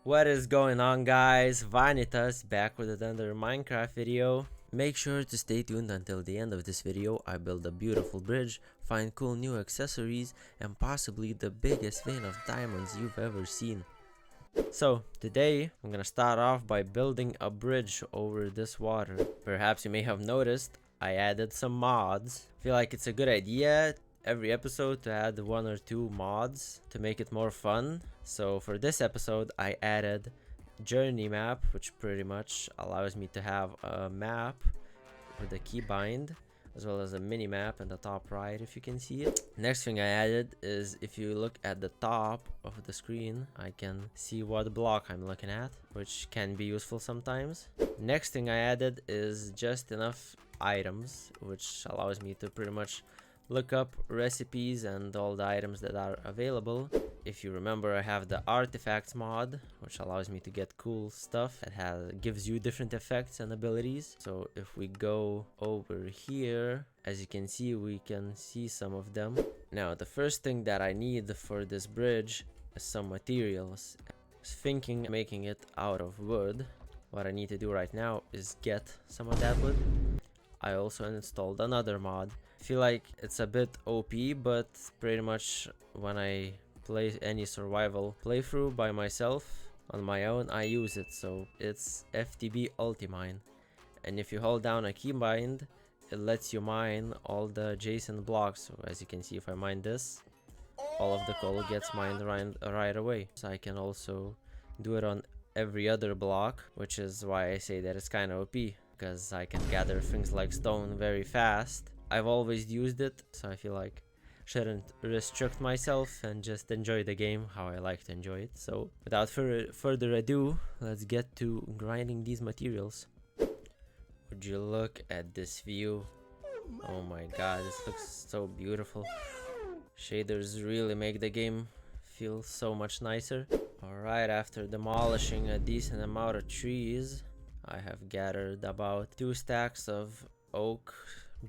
What is going on, guys? Wanitas back with another Minecraft video. Make sure to stay tuned until the end of this video. I build a beautiful bridge, find cool new accessories, and possibly the biggest vein of diamonds you've ever seen. So today I'm gonna start off by building a bridge over this water. Perhaps you may have noticed I added some mods. I feel like it's a good idea every episode to add one or two mods to make it more fun. So for this episode I added journey map, which pretty much allows me to have a map with a keybind as well as a mini map in the top right, if you can see it. Next thing I added is, if you look at the top of the screen, I can see what block I'm looking at, which can be useful sometimes. Next thing I added is just enough items, which allows me to pretty much look up recipes and all the items that are available. If you remember, I have the artifacts mod, which allows me to get cool stuff that gives you different effects and abilities. So if we go over here, as you can see, we can see some of them. Now the first thing that I need for this bridge is some materials. I was thinking making it out of wood. What I need to do right now is get some of that wood. I also installed another mod. I feel like it's a bit OP, but pretty much when I play any survival playthrough by myself on my own, I use it. So it's FTB Ultimine, and if you hold down a keybind, it lets you mine all the adjacent blocks. So as you can see, if I mine this, all of the coal gets mined right away. So I can also do it on every other block, which is why I say that it's kind of OP, because I can gather things like stone very fast. I've always used it, so I feel like I shouldn't restrict myself and just enjoy the game how I like to enjoy it. So without further ado, let's get to grinding these materials. Would you look at this view? Oh my god, this looks so beautiful. Shaders really make the game feel so much nicer. Alright, after demolishing a decent amount of trees, I have gathered about 2 stacks of oak,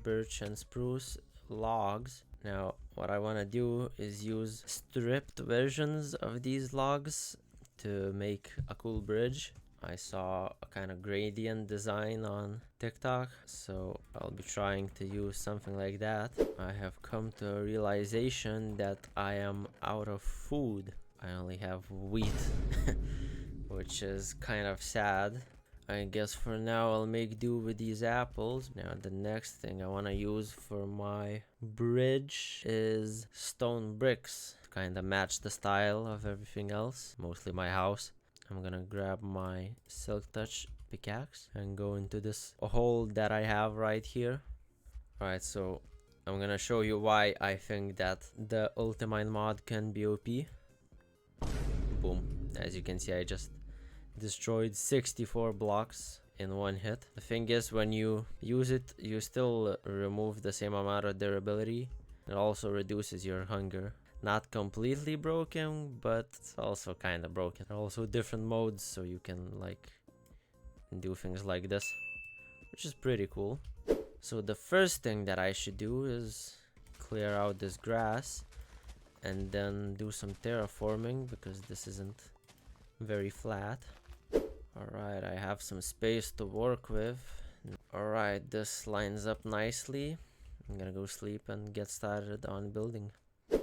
birch and spruce logs. Now what I want to do is use stripped versions of these logs to make a cool bridge. I saw a kind of gradient design on TikTok, so I'll be trying to use something like that. I have come to a realization that I am out of food. I only have wheat, which is kind of sad. I guess for now I'll make do with these apples. Now the next thing I want to use for my bridge is stone bricks to kind of match the style of everything else, mostly my house. I'm gonna grab my silk touch pickaxe and go into this hole that I have right here. Alright, so I'm gonna show you why I think that the Ultimine mod can be OP. Boom. As you can see, I just destroyed 64 blocks in one hit. The thing is, when you use it, you still remove the same amount of durability. It also reduces your hunger. Not completely broken, but it's also kind of broken. There are also different modes, so you can like do things like this, which is pretty cool. So the first thing that I should do is clear out this grass and then do some terraforming, because this isn't very flat. Alright, I have some space to work with. Alright, this lines up nicely. I'm gonna go sleep and get started on building.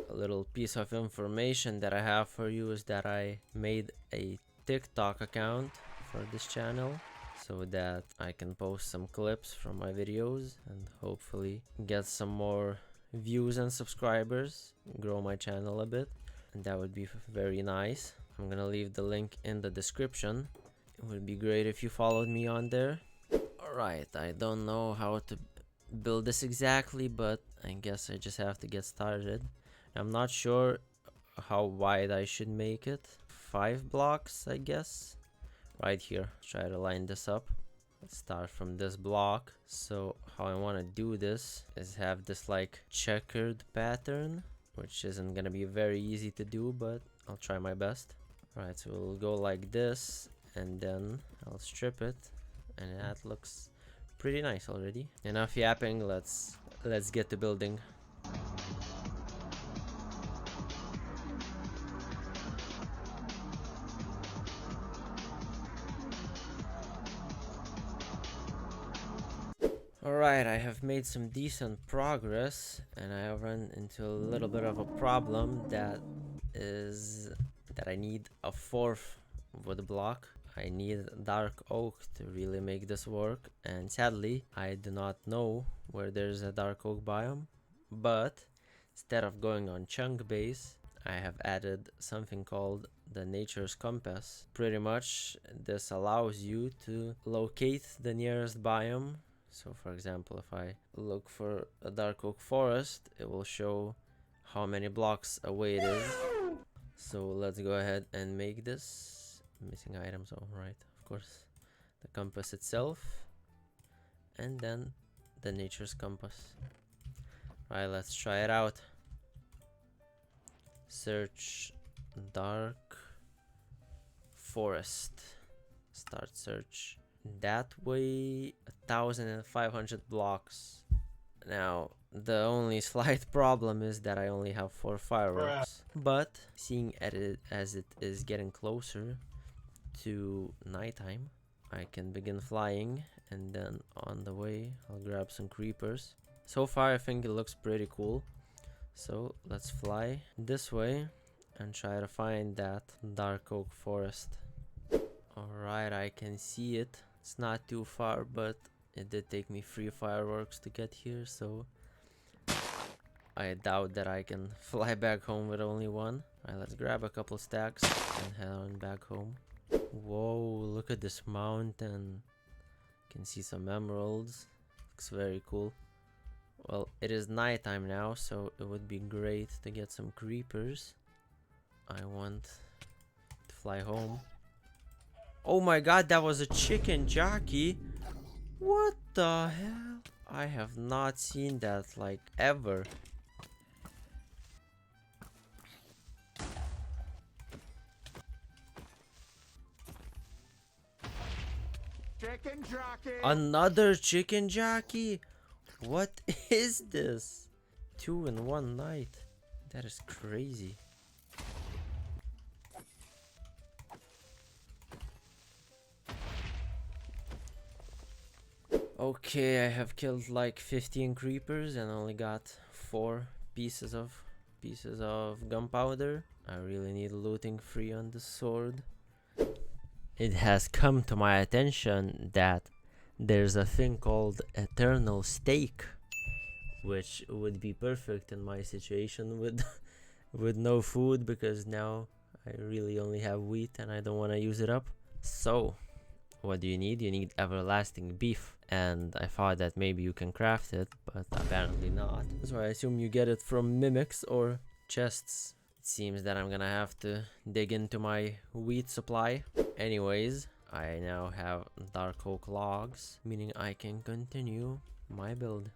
A little piece of information that I have for you is that I made a TikTok account for this channel, so that I can post some clips from my videos and hopefully get some more views and subscribers, grow my channel a bit, and that would be very nice. I'm gonna leave the link in the description. It would be great if you followed me on there. Alright, I don't know how to build this exactly, but I guess I just have to get started. I'm not sure how wide I should make it. 5 blocks, I guess. Right here. Try to line this up. Let's start from this block. So how I want to do this is have this like checkered pattern, which isn't gonna be very easy to do, but I'll try my best. Alright, so we'll go like this, and then I'll strip it, and that looks pretty nice already. Enough yapping, let's get to building. Alright, I have made some decent progress, and I have run into a little bit of a problem is that I need a fourth wood block. I need dark oak to really make this work, and sadly, I do not know where there's a dark oak biome, but instead of going on chunk base, I have added something called the nature's compass. Pretty much, this allows you to locate the nearest biome. So for example, if I look for a dark oak forest, it will show how many blocks away it is. So let's go ahead and make this. Missing items, all right, of course. The compass itself, and then the nature's compass. Right, let's try it out. Search dark forest. Start search. That way 1,500 blocks. Now the only slight problem is that I only have 4 fireworks, but seeing as it is getting closer to nighttime, I can begin flying, and then on the way I'll grab some creepers. So far I think it looks pretty cool, so let's fly this way and try to find that dark oak forest. Alright, I can see it. It's not too far, but it did take me 3 fireworks to get here, so I doubt that I can fly back home with only 1. Alright, let's grab a couple stacks and head on back home. Whoa, look at this mountain. Can see some emeralds. Looks very cool. Well, it is nighttime now, so it would be great to get some creepers. I want to fly home. Oh my god, that was a chicken jockey. What the hell? I have not seen that like ever. Chicken jockey. Another chicken jockey? What is this? 2 in one night. That is crazy. Okay, I have killed like 15 creepers and only got 4 pieces of gunpowder. I really need looting free on the sword. It has come to my attention that there's a thing called eternal steak, which would be perfect in my situation with with no food, because now I really only have wheat and I don't want to use it up. So what do you need? You need everlasting beef, and I thought that maybe you can craft it, but apparently not. So I assume you get it from mimics or chests. It seems that I'm gonna have to dig into my wheat supply. Anyways, I now have dark oak logs, meaning I can continue my build.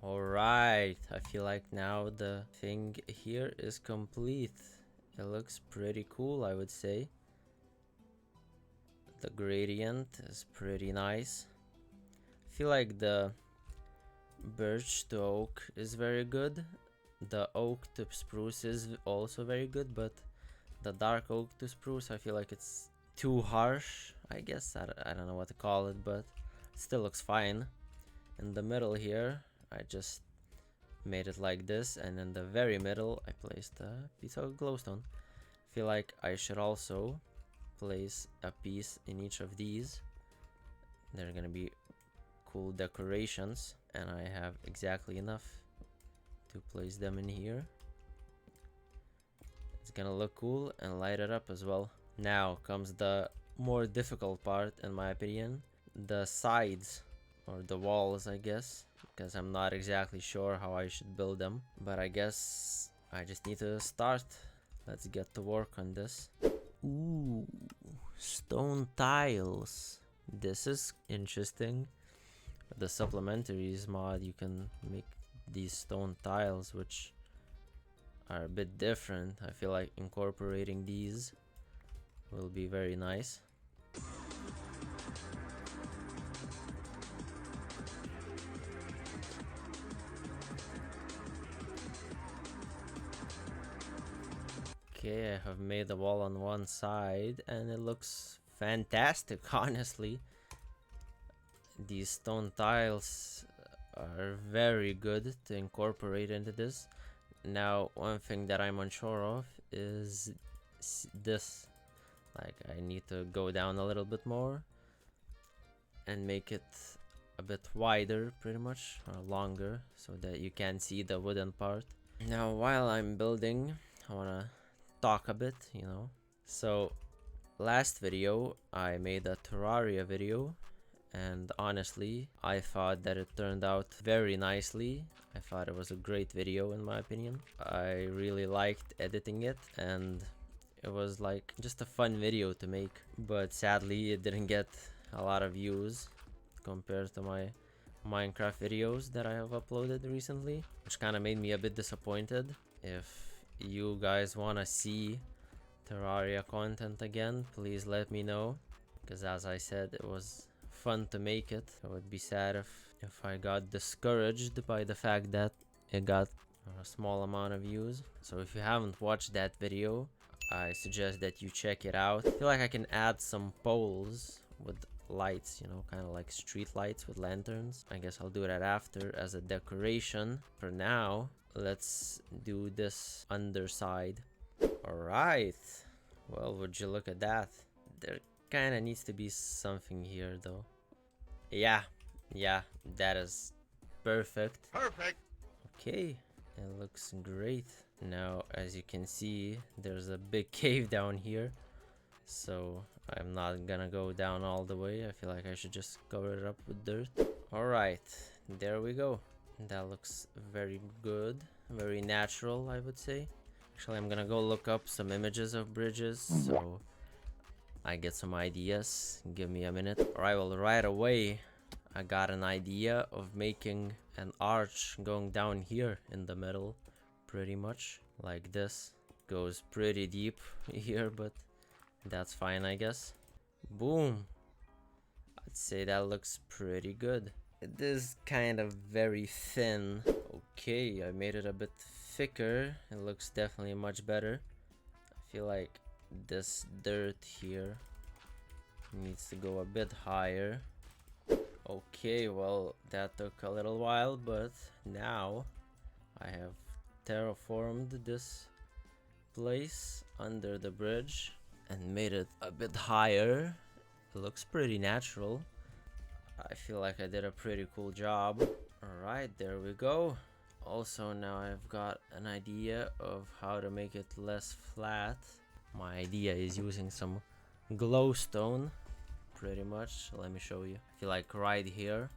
Alright, I feel like now the thing here is complete. It looks pretty cool, I would say. The gradient is pretty nice. I feel like the birch to oak is very good. The oak to spruce is also very good, but the dark oak to spruce, I feel like it's too harsh, I guess. I don't know what to call it, but it still looks fine. In the middle here, I just made it like this, and in the very middle I placed a piece of glowstone. I feel like I should also place a piece in each of these. They're gonna be cool decorations, and I have exactly enough to place them in here. It's gonna look cool and light it up as well. Now comes the more difficult part, in my opinion, the sides, or the walls, I guess, because I'm not exactly sure how I should build them, but I guess I just need to start. Let's get to work on this. Ooh, stone tiles. This is interesting. the supplementaries mod, you can make these stone tiles, which are a bit different. I feel like incorporating these will be very nice. Okay, I have made the wall on one side and it looks fantastic, honestly. These stone tiles are very good to incorporate into this. Now, one thing that I'm unsure of is this. Like, I need to go down a little bit more and make it a bit wider, pretty much, or longer, so that you can see the wooden part. Now, while I'm building, I wanna talk a bit, you know. So, last video, I made a Terraria video, and honestly, I thought that it turned out very nicely. I thought it was a great video in my opinion. I really liked editing it, and it was like just a fun video to make, but sadly it didn't get a lot of views compared to my Minecraft videos that I have uploaded recently, which kind of made me a bit disappointed. If you guys want to see Terraria content again, please let me know, because as I said, it was fun to make it. I would be sad if I got discouraged by the fact that it got a small amount of views. So if you haven't watched that video, I suggest that you check it out. I feel like I can add some poles with lights, you know, kind of like street lights with lanterns. I guess I'll do that after as a decoration. For now, let's do this underside. Alright, well, would you look at that? There kind of needs to be something here though. Yeah, that is perfect. Okay, it looks great. Now, as you can see, there's a big cave down here, so I'm not gonna go down all the way. I feel like I should just cover it up with dirt. Alright, there we go. That looks very good, very natural, I would say. Actually, I'm gonna go look up some images of bridges so I get some ideas. Give me a minute. Alright, well, right away I got an idea of making an arch going down here in the middle, pretty much like this. Goes pretty deep here, but that's fine, I guess. Boom. I'd say that looks pretty good. It is kind of very thin. Okay, I made it a bit thicker. It looks definitely much better. I feel like this dirt here needs to go a bit higher. Okay, well, that took a little while, but now I have terraformed this place under the bridge and made it a bit higher. It looks pretty natural. I feel like I did a pretty cool job. Alright, there we go. Also, now I've got an idea of how to make it less flat. My idea is using some glowstone, pretty much. Let me show you. I feel like right here,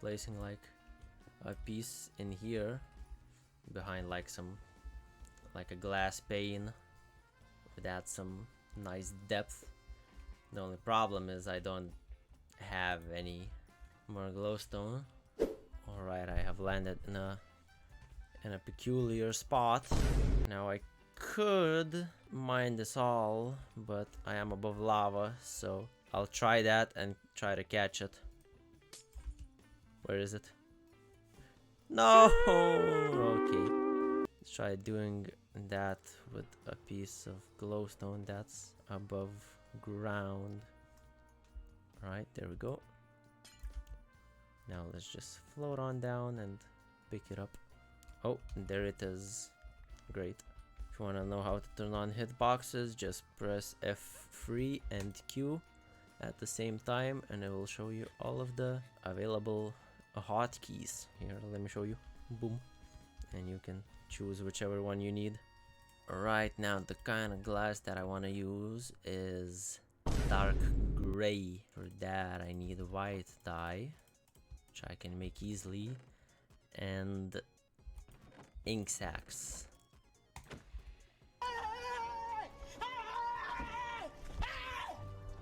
placing like a piece in here behind like a glass pane would add some nice depth. The only problem is I don't have any more glowstone. Alright, I have landed in a peculiar spot. Now I could mine this all, but I am above lava, so I'll try that and try to catch it. Where is it? No! Okay. Let's try doing that with a piece of glowstone that's above ground. Right, there we go. Now let's just float on down and pick it up. Oh, there it is. Great. If you want to know how to turn on hitboxes, just press F3 and Q at the same time and it will show you all of the available hotkeys. Here, let me show you. Boom. And you can choose whichever one you need. Right, now the kind of glass that I want to use is dark gray. For that I need white dye, which I can make easily, and ink sacs.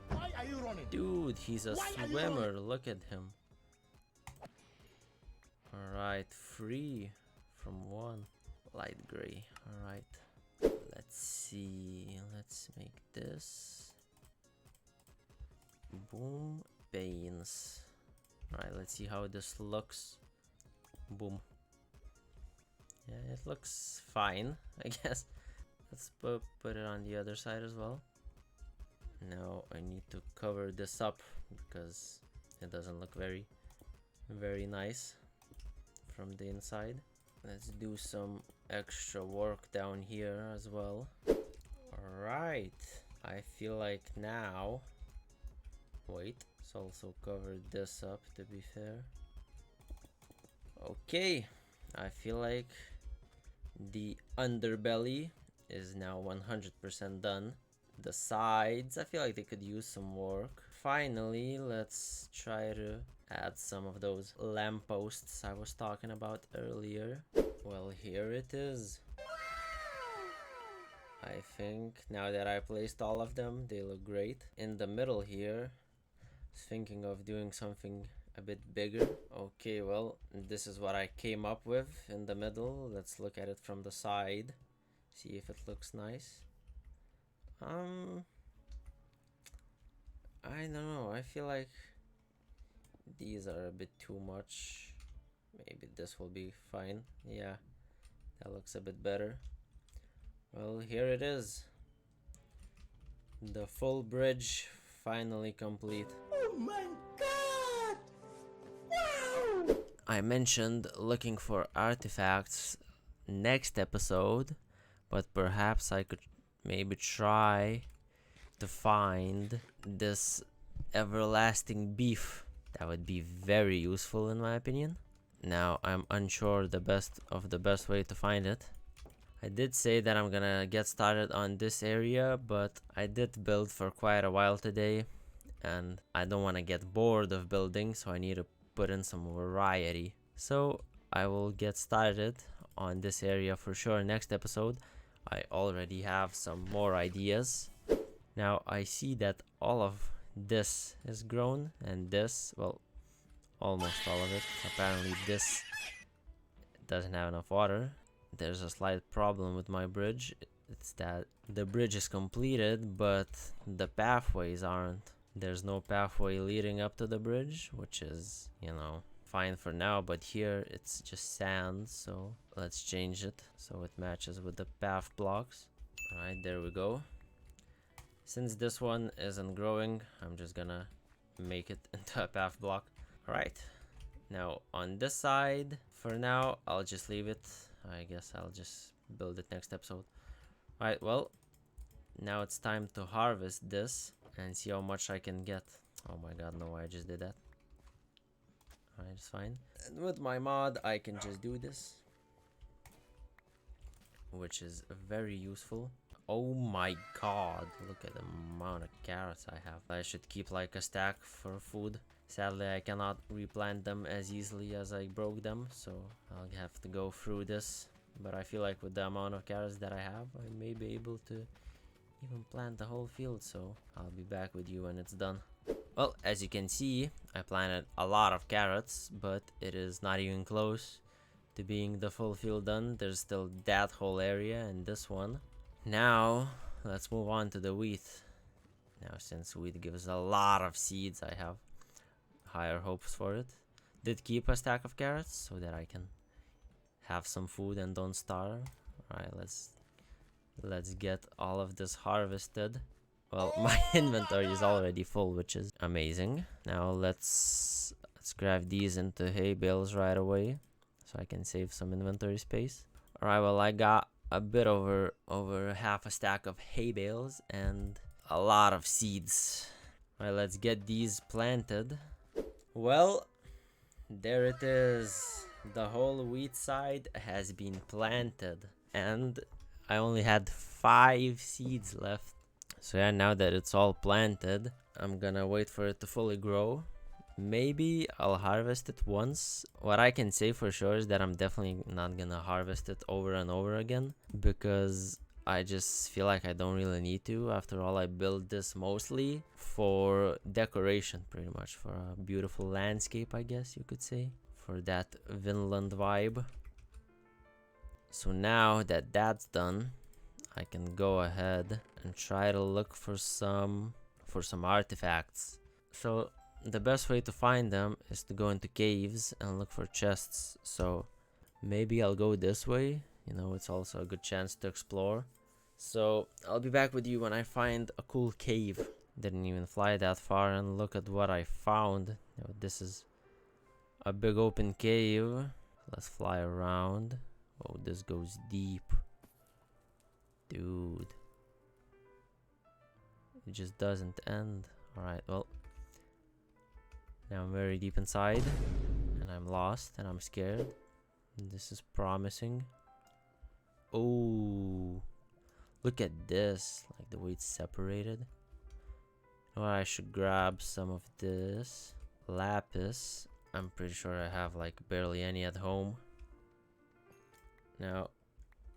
Why are you running? Dude, he's a swimmer. Look at him. Alright, 3 from 1. Light gray. Alright. Let's see. Let's make this. Boom. Panes. Alright, let's see how this looks. Boom. Yeah, it looks fine, I guess. Let's put it on the other side as well. Now I need to cover this up because it doesn't look very nice from the inside. Let's do some extra work down here as well. Alright, I feel like now, wait, let's also cover this up to be fair. Okay, I feel like the underbelly is now 100% done. The sides, I feel like they could use some work. Finally, let's try to add some of those lampposts I was talking about earlier. Well, here it is. I think now that I placed all of them, they look great. In the middle here, I was thinking of doing something a bit bigger. Okay, well, this is what I came up with in the middle. Let's look at it from the side, see if it looks nice. I don't know, I feel like these are a bit too much. Maybe this will be fine. Yeah, that looks a bit better. Well, here it is. The full bridge finally complete. Oh my god! Wow! I mentioned looking for artifacts next episode, but perhaps I could maybe try to find this everlasting beef. That would be very useful in my opinion. Now I'm unsure the best way to find it. I did say that I'm gonna get started on this area, but I did build for quite a while today and I don't want to get bored of building, so I need to put in some variety. So I will get started on this area for sure next episode. I already have some more ideas. Now I see that all of this is grown and this, well, almost all of it. Apparently this doesn't have enough water. There's a slight problem with my bridge. It's that the bridge is completed, but the pathways aren't. There's no pathway leading up to the bridge, which is, you know, fine for now, but here it's just sand, so let's change it so it matches with the path blocks. Alright, there we go. Since this one isn't growing, I'm just gonna make it into a path block. Alright, now on this side, for now, I'll just leave it. I guess I'll just build it next episode. Alright, well, now it's time to harvest this and see how much I can get. Oh my god, no, I just did that. Alright, it's fine. And with my mod, I can just do this, which is very useful. Oh my god, look at the amount of carrots I have. I should keep like a stack for food. Sadly, I cannot replant them as easily as I broke them, so I'll have to go through this. But I feel like with the amount of carrots that I have, I may be able to even plant the whole field, so I'll be back with you when it's done. Well, as you can see, I planted a lot of carrots, but it is not even close to being the full field done. There's still that whole area and this one. Now, let's move on to the wheat. Now, since wheat gives a lot of seeds, I have higher hopes for it. Did keep a stack of carrots so that I can have some food and don't starve. Alright, let's get all of this harvested. Well, my inventory is already full, which is amazing. Now let's grab these into hay bales right away so I can save some inventory space. Alright, well, I got a bit over half a stack of hay bales and a lot of seeds. Alright, let's get these planted. Well, there it is. The whole wheat side has been planted and I only had 5 seeds left. So yeah, now that it's all planted, I'm gonna wait for it to fully grow. Maybe I'll harvest it once. What I can say for sure is that I'm definitely not gonna harvest it over and over again, because I just feel like I don't really need to. After all, I built this mostly for decoration, pretty much, for a beautiful landscape, I guess you could say. for that Vinland vibe. So now that that's done, I can go ahead and try to look for some artifacts. So the best way to find them is to go into caves and look for chests. So maybe I'll go this way. You know, it's also a good chance to explore. So I'll be back with you when I find a cool cave. Didn't even fly that far, and look at what I found. You know, this is a big open cave. Let's fly around. Oh, this goes deep. Dude. It just doesn't end. Alright, well. Now I'm very deep inside. And I'm lost and I'm scared. This is promising. Oh. Look at this. Like the way it's separated. Well, I should grab some of this. Lapis. I'm pretty sure I have like barely any at home. Now,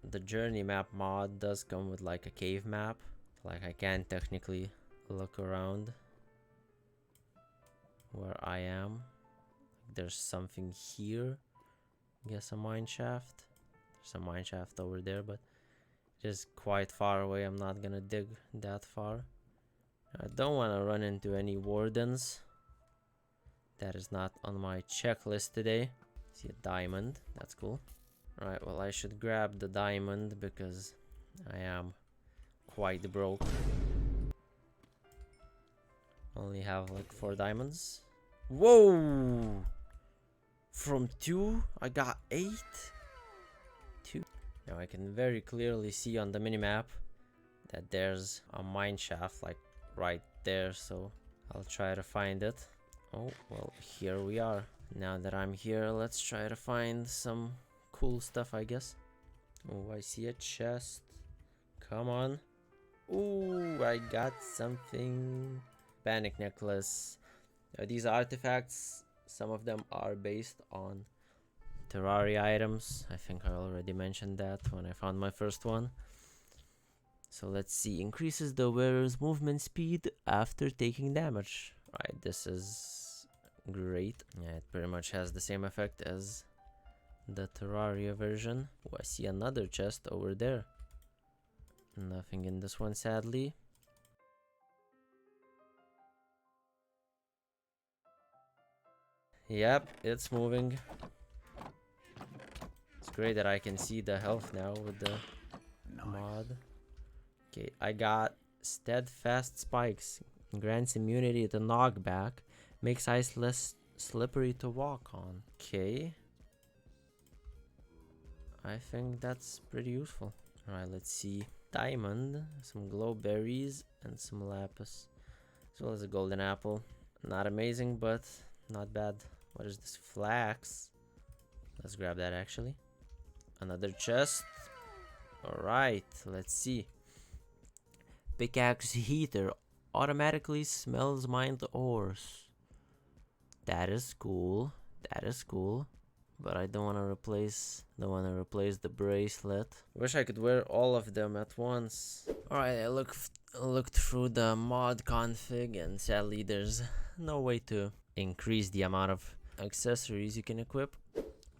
the journey map mod does come with like a cave map. Like I can technically look around where I am. There's something here. Guess a mine shaft. There's a mine shaft over there, but it is quite far away. I'm not gonna dig that far. I don't want to run into any wardens. That is not on my checklist today. See a diamond. That's cool. Alright, well I should grab the diamond because I am quite broke. Only have like 4 diamonds. Whoa! From 2 I got 8? 2. Now I can very clearly see on the minimap that there's a mine shaft like right there, so I'll try to find it. Oh, well, here we are. Now that I'm here, let's try to find some cool stuff, I guess. Oh, I see a chest. Come on. Ooh, I got something. Panic necklace. These artifacts, some of them are based on Terraria items. I think I already mentioned that when I found my first one. So let's see. Increases the wearer's movement speed after taking damage. Right, this is great. Yeah, it pretty much has the same effect as the Terraria version. Oh, I see another chest over there. Nothing in this one, sadly. Yep, it's moving. It's great that I can see the health now with the mod. Okay, I got Steadfast Spikes. Grants immunity to knockback. Makes ice less slippery to walk on. Okay. I think that's pretty useful. Alright, let's see. Diamond, some glow berries, and some lapis. As well as a golden apple. Not amazing, but not bad. What is this? Flax. Let's grab that actually. Another chest. Alright, let's see. Pickaxe heater automatically smells mined ores. That is cool. That is cool. But I don't want to replace the bracelet. Wish I could wear all of them at once. Alright, I looked through the mod config, and sadly there's no way to increase the amount of accessories you can equip.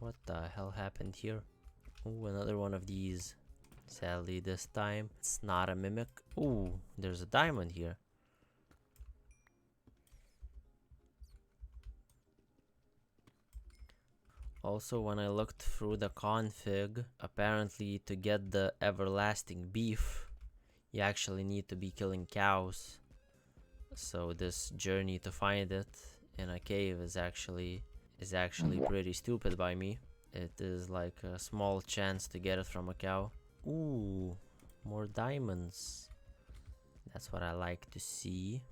What the hell happened here? Ooh, another one of these. Sadly this time it's not a mimic. Ooh, there's a diamond here. Also, when I looked through the config, apparently to get the everlasting beef, you actually need to be killing cows. So this journey to find it in a cave is actually pretty stupid by me. It is like a small chance to get it from a cow. Ooh, more diamonds. That's what I like to see.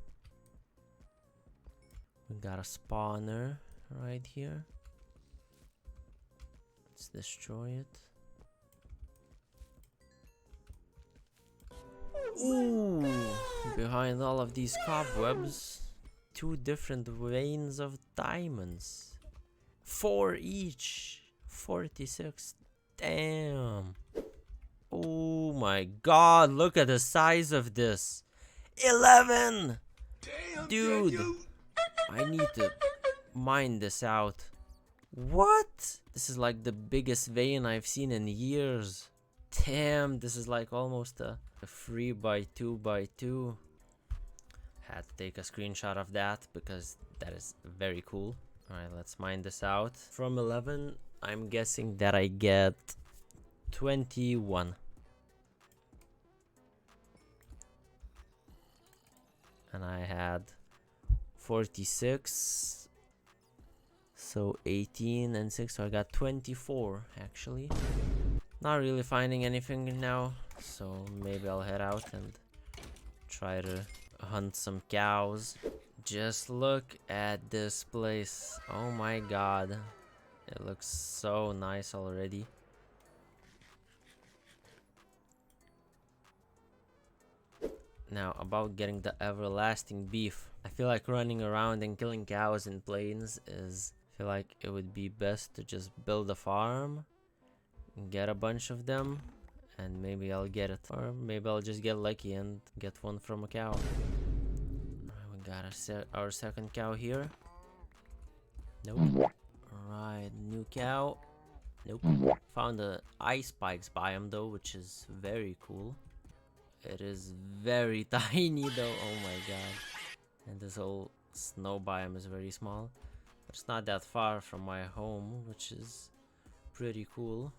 We got a spawner right here. Let's destroy it. Ooh, behind all of these cobwebs, 2 different veins of diamonds. 4 each. 46. Damn. Oh my god, look at the size of this. 11! Damn, dude, I need to mine this out. What? This is like the biggest vein I've seen in years. Damn, this is like almost a 3x2x2. Had to take a screenshot of that because that is very cool. Alright, let's mine this out. From 11, I'm guessing that I get 21. And I had 46. So 18 and 6, so I got 24 actually. Not really finding anything now, so maybe I'll head out and try to hunt some cows. Just look at this place. Oh my god. It looks so nice already. Now, about getting the everlasting beef. I feel like running around and killing cows in plains is... I feel like it would be best to just build a farm, get a bunch of them, and maybe I'll get it. Or maybe I'll just get lucky and get one from a cow. We got our second cow here. Nope. Alright, new cow. Nope. Found the ice spikes biome though, which is very cool. It is very tiny though, oh my god. And this whole snow biome is very small. But it's not that far from my home, which is pretty cool.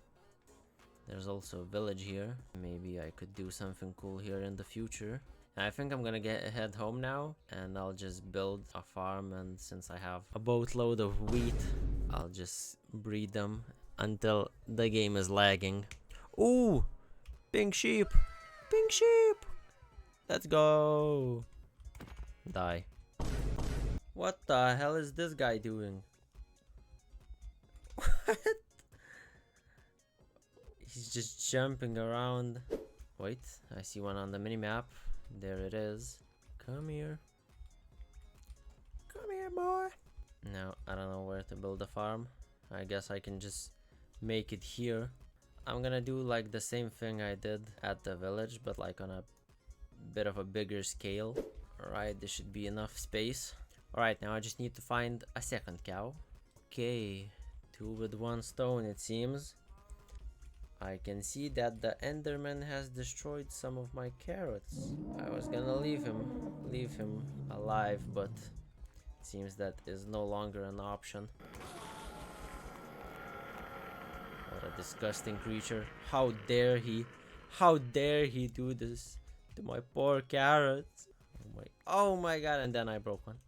There's also a village here. Maybe I could do something cool here in the future. I think I'm gonna head home now, and I'll just build a farm, and since I have a boatload of wheat, I'll just breed them until the game is lagging. Ooh! Pink sheep! Pink sheep! Let's go! Die. What the hell is this guy doing? What? He's just jumping around. Wait, I see one on the minimap. There it is. Come here. Come here, boy. Now, I don't know where to build a farm. I guess I can just make it here. I'm gonna do like the same thing I did at the village, but like on a bit of a bigger scale. Alright, there should be enough space. Alright, now I just need to find a second cow. Okay, 2 with 1 stone it seems. I can see that the Enderman has destroyed some of my carrots. I was gonna leave him alive, but it seems that is no longer an option. What a disgusting creature. How dare he do this to my poor carrots. Oh my god, and then I broke one.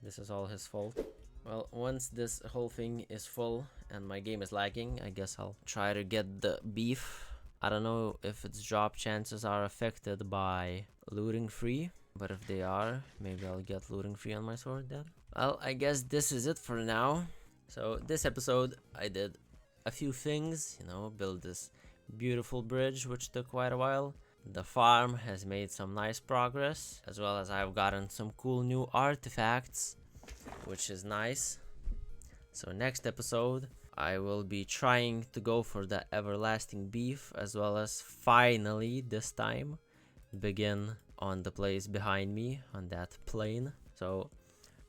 This is all his fault. Well, once this whole thing is full and my game is lagging, I guess I'll try to get the beef. I don't know if its drop chances are affected by looting free, but if they are, maybe I'll get looting free on my sword then. Well, I guess this is it for now. So this episode, I did a few things, you know, build this beautiful bridge, which took quite a while. The farm has made some nice progress, as well as I've gotten some cool new artifacts, which is nice. So next episode, I will be trying to go for the everlasting beef, as well as finally this time begin on the place behind me on that plane. So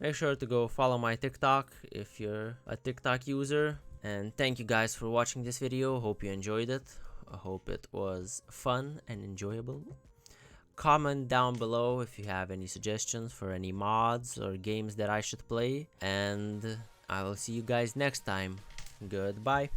make sure to go follow my TikTok if you're a TikTok user. And thank you guys for watching this video. Hope you enjoyed it. I hope it was fun and enjoyable. Comment down below if you have any suggestions for any mods or games that I should play. And I will see you guys next time. Goodbye.